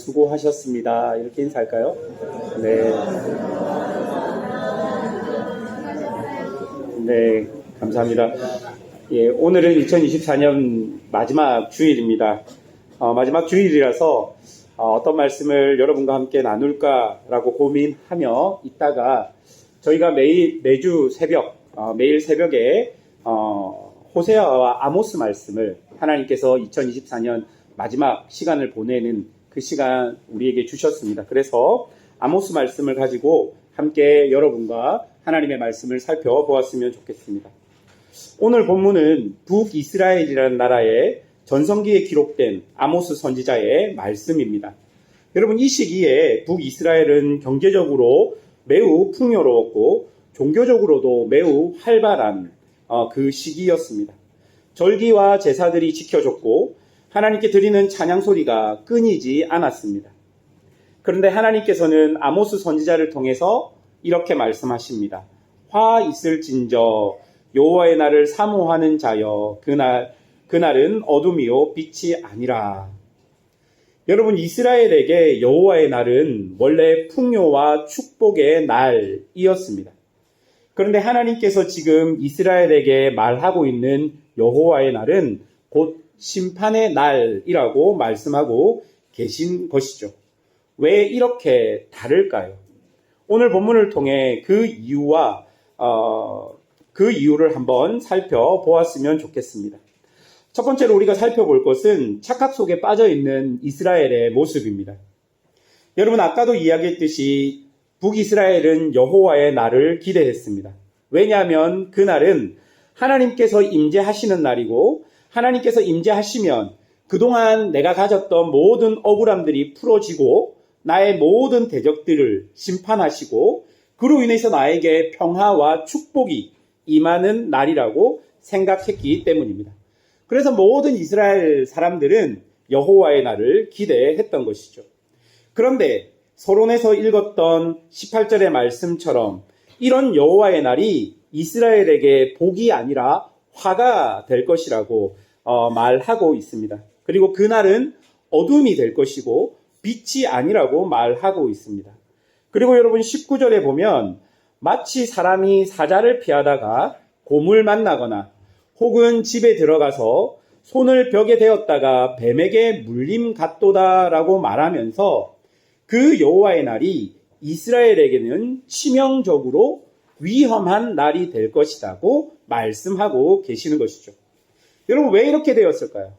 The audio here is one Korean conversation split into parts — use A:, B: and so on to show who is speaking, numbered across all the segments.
A: 수고하셨습니다. 이렇게 인사할까요? 네. 네, 감사합니다. 예, 오늘은 2024년 마지막 주일입니다. 마지막 주일이라서 어떤 말씀을 여러분과 함께 나눌까라고 고민하며 있다가 저희가 매주 새벽, 매일 새벽에 호세아와 아모스 말씀을 하나님께서 2024년 마지막 시간을 보내는 그 시간 우리에게 주셨습니다. 그래서 아모스 말씀을 가지고 함께 여러분과 하나님의 말씀을 살펴보았으면 좋겠습니다. 오늘 본문은 북이스라엘이라는 나라의 전성기에 기록된 아모스 선지자의 말씀입니다. 여러분, 이 시기에 북이스라엘은 경제적으로 매우 풍요로웠고 종교적으로도 매우 활발한 그 시기였습니다. 절기와 제사들이 지켜졌고 하나님께 드리는 찬양 소리가 끊이지 않았습니다. 그런데 하나님께서는 아모스 선지자를 통해서 이렇게 말씀하십니다. 화 있을진저 여호와의 날을 사모하는 자여 그날은 어둠이요 빛이 아니라. 여러분, 이스라엘에게 여호와의 날은 원래 풍요와 축복의 날이었습니다. 그런데 하나님께서 지금 이스라엘에게 말하고 있는 여호와의 날은 곧 심판의 날이라고 말씀하고 계신 것이죠. 왜 이렇게 다를까요? 오늘 본문을 통해 그 이유를 한번 살펴보았으면 좋겠습니다. 첫 번째로 우리가 살펴볼 것은 착각 속에 빠져있는 이스라엘의 모습입니다. 여러분, 아까도 이야기했듯이 북이스라엘은 여호와의 날을 기대했습니다. 왜냐하면 그날은 하나님께서 임재하시는 날이고 하나님께서 임재하시면 그동안 내가 가졌던 모든 억울함들이 풀어지고 나의 모든 대적들을 심판하시고 그로 인해서 나에게 평화와 축복이 임하는 날이라고 생각했기 때문입니다. 그래서 모든 이스라엘 사람들은 여호와의 날을 기대했던 것이죠. 그런데 서론에서 읽었던 18절의 말씀처럼 이런 여호와의 날이 이스라엘에게 복이 아니라 화가 될 것이라고 말하고 있습니다. 그리고 그날은 어둠이 될 것이고 빛이 아니라고 말하고 있습니다. 그리고 여러분 19절에 보면 마치 사람이 사자를 피하다가 곰을 만나거나 혹은 집에 들어가서 손을 벽에 대었다가 뱀에게 물림 같도다라고 말하면서 그 여호와의 날이 이스라엘에게는 치명적으로 위험한 날이 될 것이라고 말씀하고 계시는 것이죠. 여러분, 왜 이렇게 되었을까요?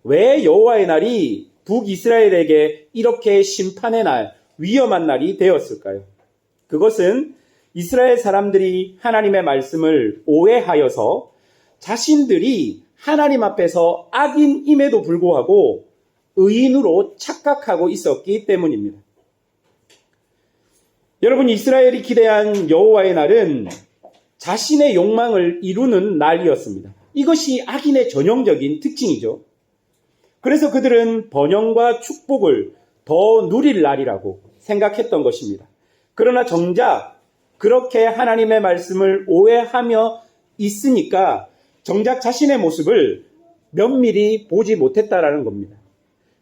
A: 왜 여호와의 날이 북이스라엘에게 이렇게 심판의 날, 위험한 날이 되었을까요? 그것은 이스라엘 사람들이 하나님의 말씀을 오해하여서 자신들이 하나님 앞에서 악인임에도 불구하고 의인으로 착각하고 있었기 때문입니다. 여러분, 이스라엘이 기대한 여호와의 날은 자신의 욕망을 이루는 날이었습니다. 이것이 악인의 전형적인 특징이죠. 그래서 그들은 번영과 축복을 더 누릴 날이라고 생각했던 것입니다. 그러나 정작 그렇게 하나님의 말씀을 오해하며 있으니까 정작 자신의 모습을 면밀히 보지 못했다라는 겁니다.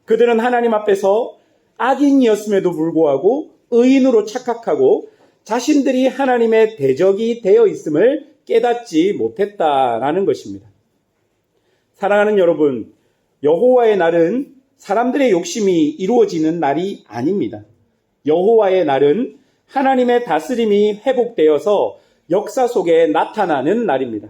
A: 그들은 하나님 앞에서 악인이었음에도 불구하고 의인으로 착각하고 자신들이 하나님의 대적이 되어 있음을 깨닫지 못했다라는 것입니다. 사랑하는 여러분, 여호와의 날은 사람들의 욕심이 이루어지는 날이 아닙니다. 여호와의 날은 하나님의 다스림이 회복되어서 역사 속에 나타나는 날입니다.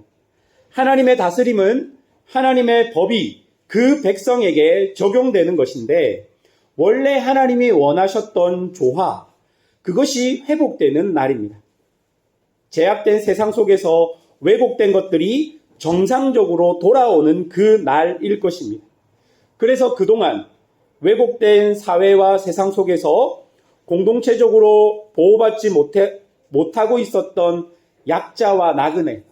A: 하나님의 다스림은 하나님의 법이 그 백성에게 적용되는 것인데 원래 하나님이 원하셨던 조화, 그것이 회복되는 날입니다. 제약된 세상 속에서 왜곡된 것들이 정상적으로 돌아오는 그 날일 것입니다. 그래서 그동안 왜곡된 사회와 세상 속에서 공동체적으로 보호받지 못하고 있었던 약자와 나그네,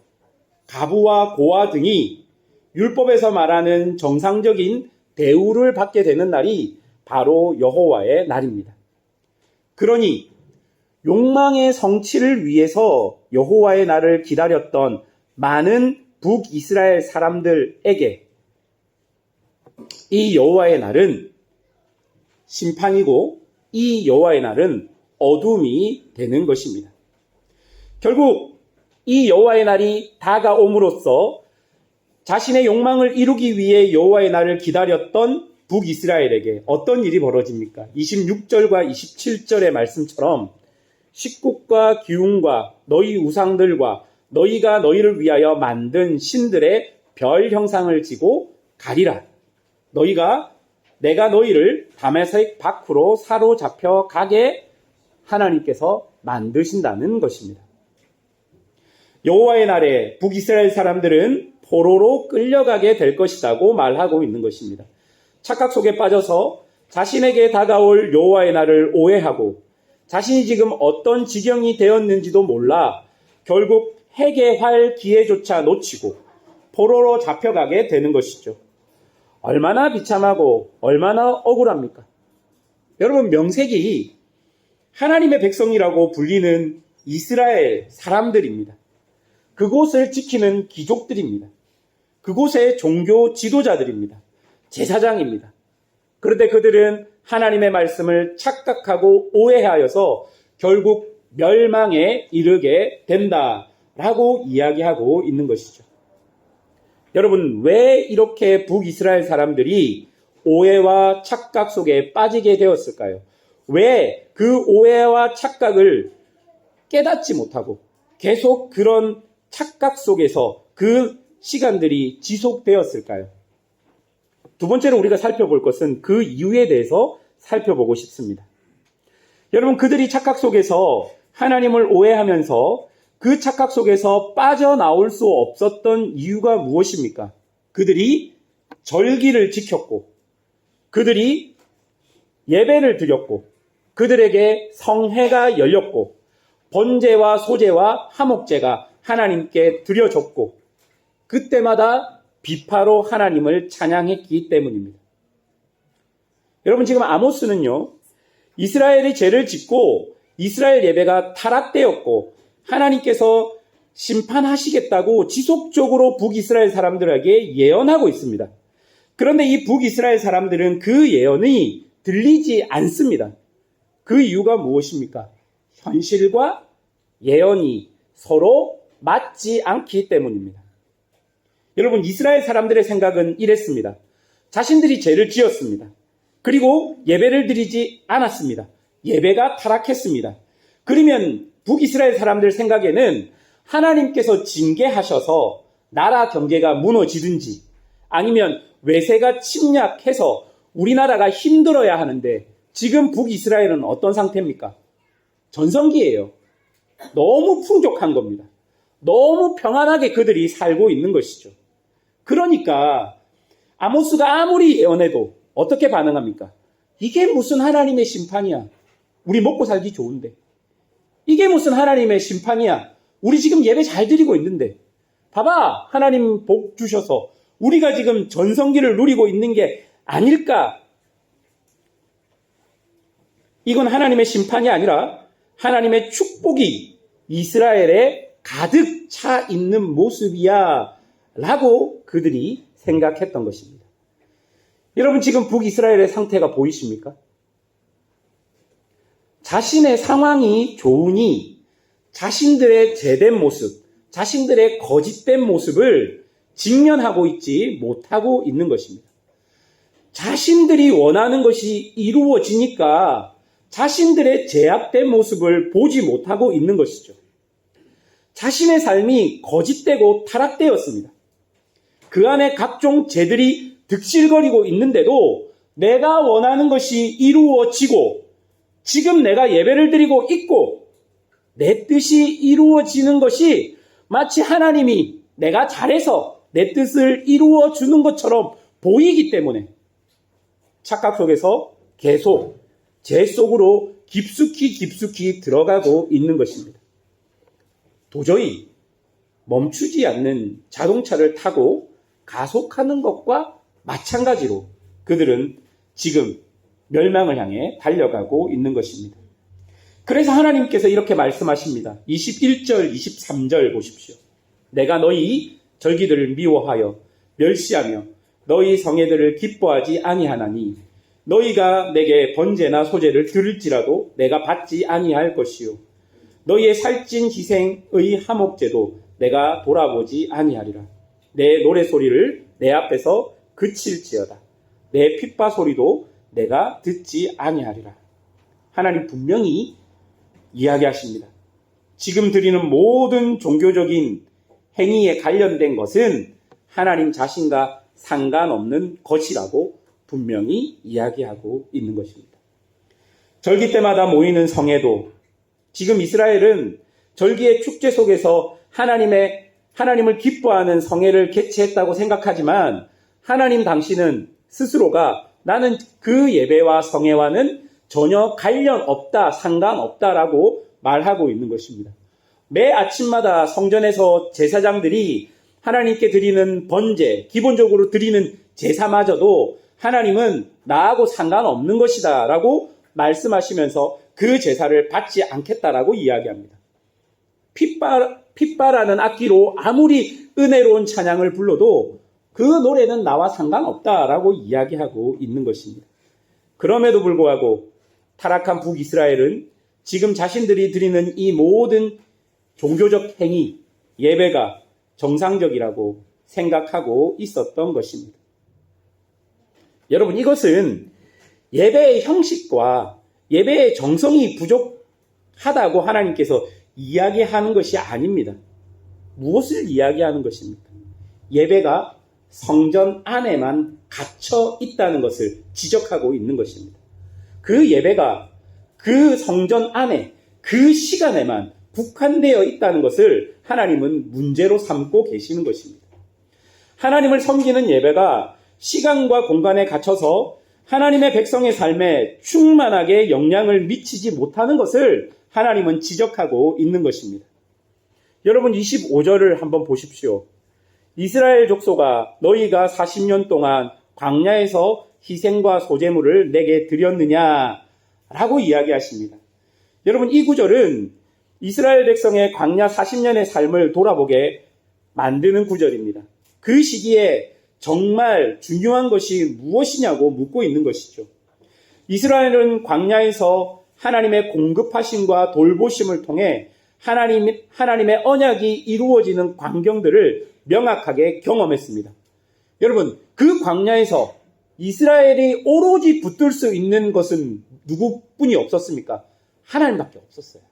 A: 가부와 고아 등이 율법에서 말하는 정상적인 대우를 받게 되는 날이 바로 여호와의 날입니다. 그러니 욕망의 성취를 위해서 여호와의 날을 기다렸던 많은 북이스라엘 사람들에게 이 여호와의 날은 심판이고 이 여호와의 날은 어둠이 되는 것입니다. 결국 이 여호와의 날이 다가옴으로써 자신의 욕망을 이루기 위해 여호와의 날을 기다렸던 북이스라엘에게 어떤 일이 벌어집니까? 26절과 27절의 말씀처럼 식국과 기운과 너희 우상들과 너희가 너희를 위하여 만든 신들의 별 형상을 지고 가리라. 내가 너희를 다메섹 밖으로 사로잡혀 가게 하나님께서 만드신다는 것입니다. 여호와의 날에 북이스라엘 사람들은 포로로 끌려가게 될 것이라고 말하고 있는 것입니다. 착각 속에 빠져서 자신에게 다가올 여호와의 날을 오해하고 자신이 지금 어떤 지경이 되었는지도 몰라 결국 회개할 기회조차 놓치고 포로로 잡혀가게 되는 것이죠. 얼마나 비참하고 얼마나 억울합니까? 여러분, 명색이 하나님의 백성이라고 불리는 이스라엘 사람들입니다. 그곳을 지키는 귀족들입니다. 그곳의 종교 지도자들입니다. 제사장입니다. 그런데 그들은 하나님의 말씀을 착각하고 오해하여서 결국 멸망에 이르게 된다라고 이야기하고 있는 것이죠. 여러분, 왜 이렇게 북이스라엘 사람들이 오해와 착각 속에 빠지게 되었을까요? 왜 그 오해와 착각을 깨닫지 못하고 계속 그런 착각 속에서 그 시간들이 지속되었을까요? 두 번째로 우리가 살펴볼 것은 그 이유에 대해서 살펴보고 싶습니다. 여러분, 그들이 착각 속에서 하나님을 오해하면서 그 착각 속에서 빠져나올 수 없었던 이유가 무엇입니까? 그들이 절기를 지켰고, 그들이 예배를 드렸고, 그들에게 성회가 열렸고, 번제와 소제와 화목제가 하나님께 드려졌고, 그때마다 비파로 하나님을 찬양했기 때문입니다. 여러분, 지금 아모스는요, 이스라엘이 죄를 짓고 이스라엘 예배가 타락되었고 하나님께서 심판하시겠다고 지속적으로 북이스라엘 사람들에게 예언하고 있습니다. 그런데 이 북이스라엘 사람들은 그 예언이 들리지 않습니다. 그 이유가 무엇입니까? 현실과 예언이 서로 맞지 않기 때문입니다. 여러분, 이스라엘 사람들의 생각은 이랬습니다. 자신들이 죄를 지었습니다. 그리고 예배를 드리지 않았습니다. 예배가 타락했습니다. 그러면 북이스라엘 사람들 생각에는 하나님께서 징계하셔서 나라 경제가 무너지든지 아니면 외세가 침략해서 우리나라가 힘들어야 하는데 지금 북이스라엘은 어떤 상태입니까? 전성기예요. 너무 풍족한 겁니다. 너무 평안하게 그들이 살고 있는 것이죠. 그러니까 아모스가 아무리 예언해도 어떻게 반응합니까? 이게 무슨 하나님의 심판이야. 우리 먹고 살기 좋은데. 이게 무슨 하나님의 심판이야. 우리 지금 예배 잘 드리고 있는데. 봐봐, 하나님 복 주셔서 우리가 지금 전성기를 누리고 있는 게 아닐까. 이건 하나님의 심판이 아니라 하나님의 축복이 이스라엘에 가득 차 있는 모습이야 라고 그들이 생각했던 것입니다. 여러분, 지금 북이스라엘의 상태가 보이십니까? 자신의 상황이 좋으니 자신들의 제된 모습, 자신들의 거짓된 모습을 직면하고 있지 못하고 있는 것입니다. 자신들이 원하는 것이 이루어지니까 자신들의 제약된 모습을 보지 못하고 있는 것이죠. 자신의 삶이 거짓되고 타락되었습니다. 그 안에 각종 죄들이 득실거리고 있는데도 내가 원하는 것이 이루어지고 지금 내가 예배를 드리고 있고 내 뜻이 이루어지는 것이 마치 하나님이 내가 잘해서 내 뜻을 이루어 주는 것처럼 보이기 때문에 착각 속에서 계속 죄 속으로 깊숙이 들어가고 있는 것입니다. 도저히 멈추지 않는 자동차를 타고 가속하는 것과 마찬가지로 그들은 지금 멸망을 향해 달려가고 있는 것입니다. 그래서 하나님께서 이렇게 말씀하십니다. 21절, 23절 보십시오. 내가 너희 절기들을 미워하여 멸시하며 너희 성회들을 기뻐하지 아니하나니 너희가 내게 번제나 소제를 드릴지라도 내가 받지 아니할 것이요 너희의 살찐 희생의 화목제도 내가 돌아보지 아니하리라. 내 노래소리를 내 앞에서 그칠지어다. 내 핏바 소리도 내가 듣지 아니하리라. 하나님 분명히 이야기하십니다. 지금 드리는 모든 종교적인 행위에 관련된 것은 하나님 자신과 상관없는 것이라고 분명히 이야기하고 있는 것입니다. 절기 때마다 모이는 성회도 지금 이스라엘은 절기의 축제 속에서 하나님을 기뻐하는 성회를 개최했다고 생각하지만 하나님 당신은 스스로가 나는 그 예배와 성회와는 전혀 관련 없다, 상관없다라고 말하고 있는 것입니다. 매 아침마다 성전에서 제사장들이 하나님께 드리는 번제, 기본적으로 드리는 제사마저도 하나님은 나하고 상관없는 것이다 라고 말씀하시면서 그 제사를 받지 않겠다라고 이야기합니다. 핏바라는 악기로 아무리 은혜로운 찬양을 불러도 그 노래는 나와 상관없다라고 이야기하고 있는 것입니다. 그럼에도 불구하고 타락한 북이스라엘은 지금 자신들이 드리는 이 모든 종교적 행위, 예배가 정상적이라고 생각하고 있었던 것입니다. 여러분, 이것은 예배의 형식과 예배의 정성이 부족하다고 하나님께서 이야기하는 것이 아닙니다. 무엇을 이야기하는 것입니까? 예배가 성전 안에만 갇혀 있다는 것을 지적하고 있는 것입니다. 그 예배가 그 성전 안에 그 시간에만 국한되어 있다는 것을 하나님은 문제로 삼고 계시는 것입니다. 하나님을 섬기는 예배가 시간과 공간에 갇혀서 하나님의 백성의 삶에 충만하게 영향을 미치지 못하는 것을 하나님은 지적하고 있는 것입니다. 여러분 25절을 한번 보십시오. 이스라엘 족속아 너희가 40년 동안 광야에서 희생과 소제물을 내게 드렸느냐 라고 이야기하십니다. 여러분 이 구절은 이스라엘 백성의 광야 40년의 삶을 돌아보게 만드는 구절입니다. 그 시기에 정말 중요한 것이 무엇이냐고 묻고 있는 것이죠. 이스라엘은 광야에서 하나님의 공급하심과 돌보심을 통해 하나님의 언약이 이루어지는 광경들을 명확하게 경험했습니다. 여러분, 그 광야에서 이스라엘이 오로지 붙들 수 있는 것은 누구뿐이 없었습니까? 하나님밖에 없었어요.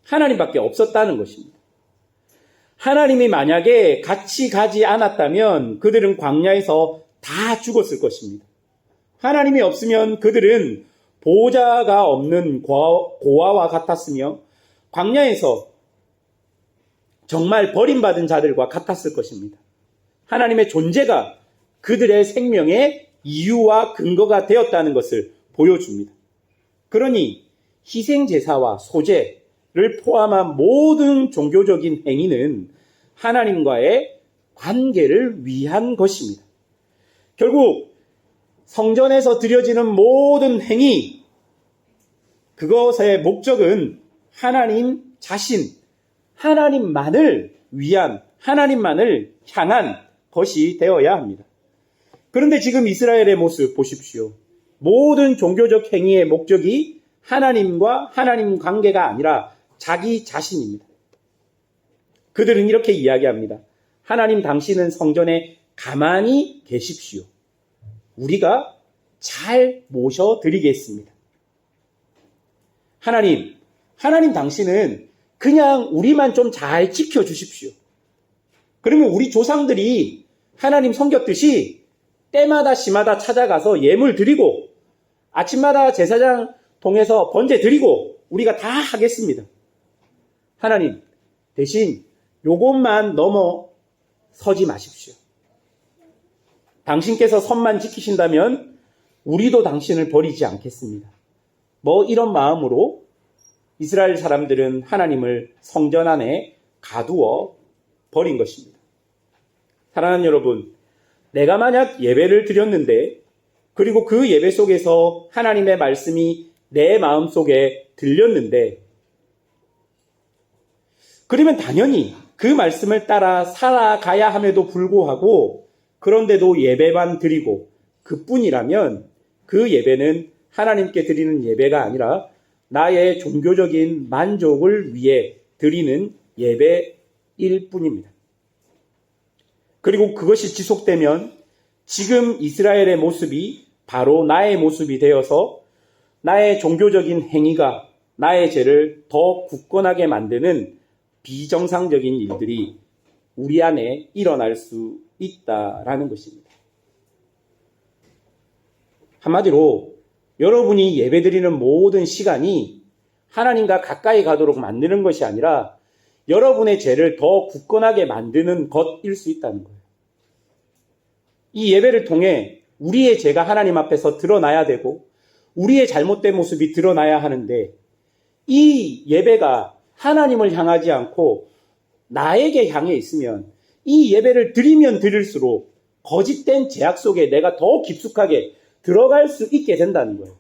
A: 하나님밖에 없었다는 것입니다. 하나님이 만약에 같이 가지 않았다면 그들은 광야에서 다 죽었을 것입니다. 하나님이 없으면 그들은 보호자가 없는 고아와 같았으며 광야에서 정말 버림받은 자들과 같았을 것입니다. 하나님의 존재가 그들의 생명의 이유와 근거가 되었다는 것을 보여줍니다. 그러니 희생제사와 소제를 포함한 모든 종교적인 행위는 하나님과의 관계를 위한 것입니다. 결국 성전에서 드려지는 모든 행위, 그것의 목적은 하나님 자신, 하나님만을 위한, 하나님만을 향한 것이 되어야 합니다. 그런데 지금 이스라엘의 모습 보십시오. 모든 종교적 행위의 목적이 하나님과 하나님 관계가 아니라 자기 자신입니다. 그들은 이렇게 이야기합니다. 하나님 당신은 성전에 가만히 계십시오. 우리가 잘 모셔드리겠습니다. 하나님 당신은 그냥 우리만 좀 잘 지켜주십시오. 그러면 우리 조상들이 하나님 섬겼듯이 때마다 시마다 찾아가서 예물 드리고 아침마다 제사장 통해서 번제 드리고 우리가 다 하겠습니다. 하나님 대신 요것만 넘어서지 마십시오. 당신께서 선만 지키신다면 우리도 당신을 버리지 않겠습니다. 이런 마음으로 이스라엘 사람들은 하나님을 성전 안에 가두어 버린 것입니다. 사랑하는 여러분, 내가 만약 예배를 드렸는데 그리고 그 예배 속에서 하나님의 말씀이 내 마음속에 들렸는데 그러면 당연히 그 말씀을 따라 살아가야 함에도 불구하고 그런데도 예배만 드리고 그뿐이라면 그 예배는 하나님께 드리는 예배가 아니라 나의 종교적인 만족을 위해 드리는 예배일 뿐입니다. 그리고 그것이 지속되면 지금 이스라엘의 모습이 바로 나의 모습이 되어서 나의 종교적인 행위가 나의 죄를 더 굳건하게 만드는 비정상적인 일들이 우리 안에 일어날 수 있다라는 것입니다. 한마디로 여러분이 예배드리는 모든 시간이 하나님과 가까이 가도록 만드는 것이 아니라 여러분의 죄를 더 굳건하게 만드는 것일 수 있다는 거예요. 이 예배를 통해 우리의 죄가 하나님 앞에서 드러나야 되고 우리의 잘못된 모습이 드러나야 하는데 이 예배가 하나님을 향하지 않고 나에게 향해 있으면 이 예배를 드리면 드릴수록 거짓된 죄악 속에 내가 더 깊숙하게 들어갈 수 있게 된다는 거예요.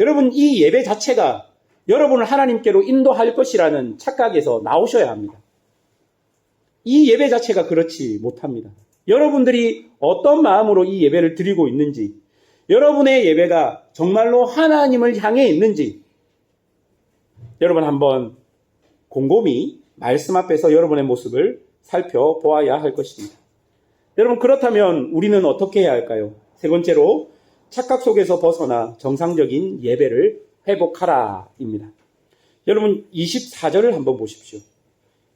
A: 여러분, 이 예배 자체가 여러분을 하나님께로 인도할 것이라는 착각에서 나오셔야 합니다. 이 예배 자체가 그렇지 못합니다. 여러분들이 어떤 마음으로 이 예배를 드리고 있는지, 여러분의 예배가 정말로 하나님을 향해 있는지, 여러분 한번 곰곰이 말씀 앞에서 여러분의 모습을 살펴보아야 할 것입니다. 여러분, 그렇다면 우리는 어떻게 해야 할까요? 세 번째로, 착각 속에서 벗어나 정상적인 예배를 회복하라입니다. 여러분 24절을 한번 보십시오.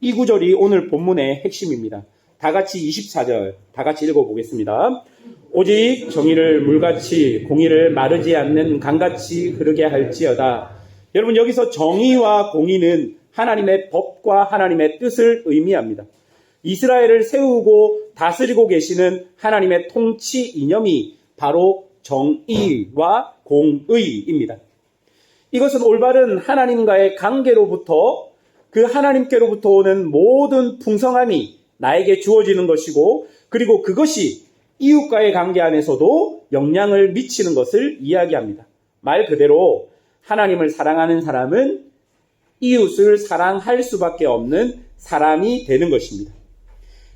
A: 이 구절이 오늘 본문의 핵심입니다. 다 같이 24절 다 같이 읽어보겠습니다. 오직 정의를 물같이 공의를 마르지 않는 강같이 흐르게 할지어다. 여러분 여기서 정의와 공의는 하나님의 법과 하나님의 뜻을 의미합니다. 이스라엘을 세우고 다스리고 계시는 하나님의 통치 이념이 바로 정의와 공의입니다. 이것은 올바른 하나님과의 관계로부터 그 하나님께로부터 오는 모든 풍성함이 나에게 주어지는 것이고 그리고 그것이 이웃과의 관계 안에서도 영향을 미치는 것을 이야기합니다. 말 그대로 하나님을 사랑하는 사람은 이웃을 사랑할 수밖에 없는 사람이 되는 것입니다.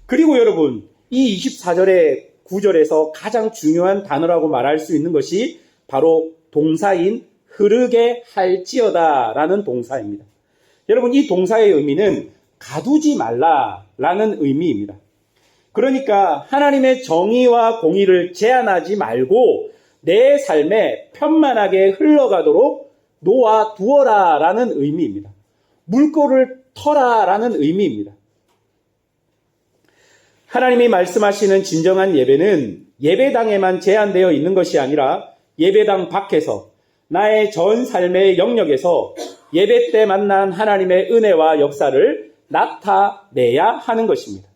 A: 그리고 여러분 이 24절의 구절에서 가장 중요한 단어라고 말할 수 있는 것이 바로 동사인 흐르게 할지어다라는 동사입니다. 여러분 이 동사의 의미는 가두지 말라라는 의미입니다. 그러니까 하나님의 정의와 공의를 제한하지 말고 내 삶에 편만하게 흘러가도록 놓아두어라라는 의미입니다. 물꼬를 터라라는 의미입니다. 하나님이 말씀하시는 진정한 예배는 예배당에만 제한되어 있는 것이 아니라 예배당 밖에서 나의 전 삶의 영역에서 예배 때 만난 하나님의 은혜와 역사를 나타내야 하는 것입니다.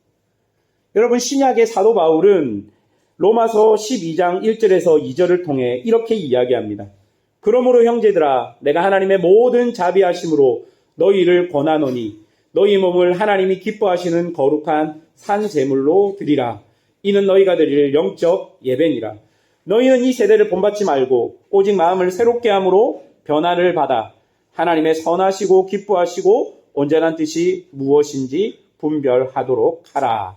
A: 여러분 신약의 사도 바울은 로마서 12장 1절에서 2절을 통해 이렇게 이야기합니다. 그러므로 형제들아 내가 하나님의 모든 자비하심으로 너희를 권하노니 너희 몸을 하나님이 기뻐하시는 거룩한 산 제물로 드리라. 이는 너희가 드릴 영적 예배니라. 너희는 이 세대를 본받지 말고 오직 마음을 새롭게 함으로 변화를 받아 하나님의 선하시고 기뻐하시고 온전한 뜻이 무엇인지 분별하도록 하라.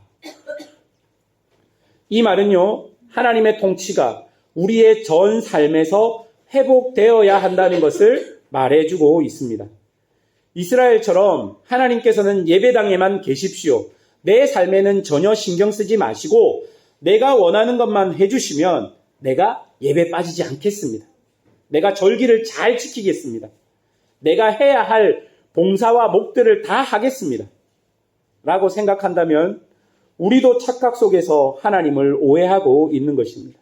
A: 이 말은요, 하나님의 통치가 우리의 전 삶에서 회복되어야 한다는 것을 말해주고 있습니다. 이스라엘처럼 하나님께서는 예배당에만 계십시오. 내 삶에는 전혀 신경 쓰지 마시고 내가 원하는 것만 해주시면 내가 예배 빠지지 않겠습니다. 내가 절기를 잘 지키겠습니다. 내가 해야 할 봉사와 목들을 다 하겠습니다. 라고 생각한다면 우리도 착각 속에서 하나님을 오해하고 있는 것입니다.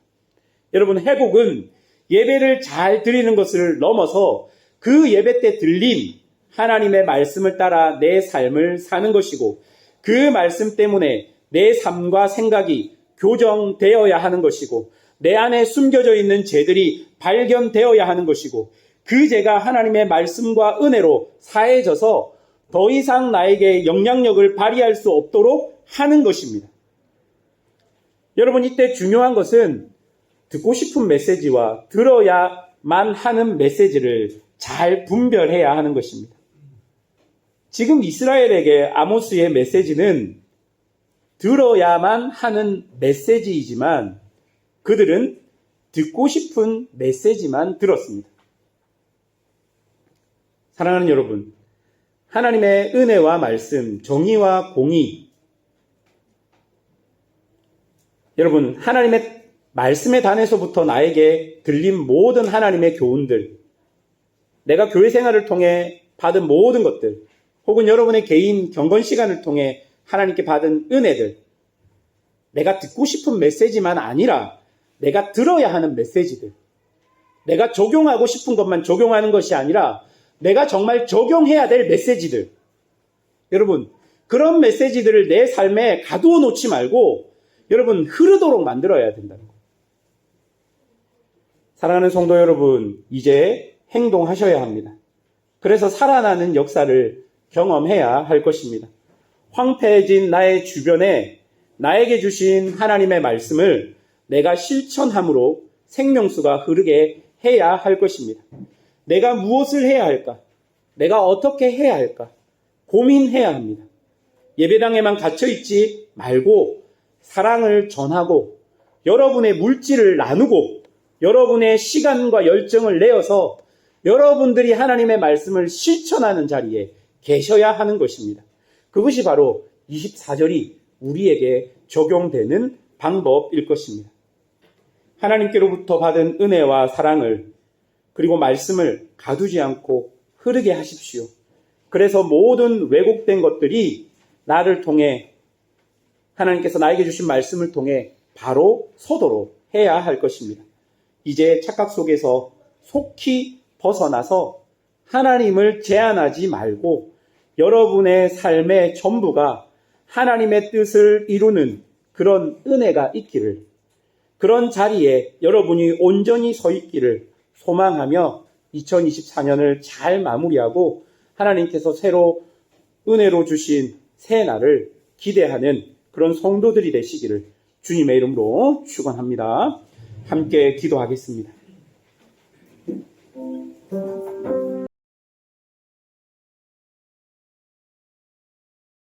A: 여러분 회복은 예배를 잘 드리는 것을 넘어서 그 예배 때 들린 하나님의 말씀을 따라 내 삶을 사는 것이고 그 말씀 때문에 내 삶과 생각이 교정되어야 하는 것이고 내 안에 숨겨져 있는 죄들이 발견되어야 하는 것이고 그 죄가 하나님의 말씀과 은혜로 사해져서 더 이상 나에게 영향력을 발휘할 수 없도록 하는 것입니다. 여러분 이때 중요한 것은 듣고 싶은 메시지와 들어야만 하는 메시지를 잘 분별해야 하는 것입니다. 지금 이스라엘에게 아모스의 메시지는 들어야만 하는 메시지이지만 그들은 듣고 싶은 메시지만 들었습니다. 사랑하는 여러분, 하나님의 은혜와 말씀, 정의와 공의, 여러분, 하나님의 말씀의 단에서부터 나에게 들린 모든 하나님의 교훈들, 내가 교회 생활을 통해 받은 모든 것들, 혹은 여러분의 개인 경건 시간을 통해 하나님께 받은 은혜들, 내가 듣고 싶은 메시지만 아니라 내가 들어야 하는 메시지들, 내가 적용하고 싶은 것만 적용하는 것이 아니라 내가 정말 적용해야 될 메시지들, 여러분, 그런 메시지들을 내 삶에 가두어 놓지 말고 여러분 흐르도록 만들어야 된다는 거예요. 사랑하는 성도 여러분, 이제 행동하셔야 합니다. 그래서 살아나는 역사를 경험해야 할 것입니다. 황폐해진 나의 주변에 나에게 주신 하나님의 말씀을 내가 실천함으로 생명수가 흐르게 해야 할 것입니다. 내가 무엇을 해야 할까? 내가 어떻게 해야 할까? 고민해야 합니다. 예배당에만 갇혀있지 말고 사랑을 전하고 여러분의 물질을 나누고 여러분의 시간과 열정을 내어서 여러분들이 하나님의 말씀을 실천하는 자리에 계셔야 하는 것입니다. 그것이 바로 24절이 우리에게 적용되는 방법일 것입니다. 하나님께로부터 받은 은혜와 사랑을 그리고 말씀을 가두지 않고 흐르게 하십시오. 그래서 모든 왜곡된 것들이 나를 통해 하나님께서 나에게 주신 말씀을 통해 바로 서도록 해야 할 것입니다. 이제 착각 속에서 속히 벗어나서 하나님을 제한하지 말고 여러분의 삶의 전부가 하나님의 뜻을 이루는 그런 은혜가 있기를, 그런 자리에 여러분이 온전히 서 있기를 소망하며 2024년을 잘 마무리하고 하나님께서 새로 은혜로 주신 새 날을 기대하는 그런 성도들이 되시기를 주님의 이름으로 축원합니다. 함께 기도하겠습니다.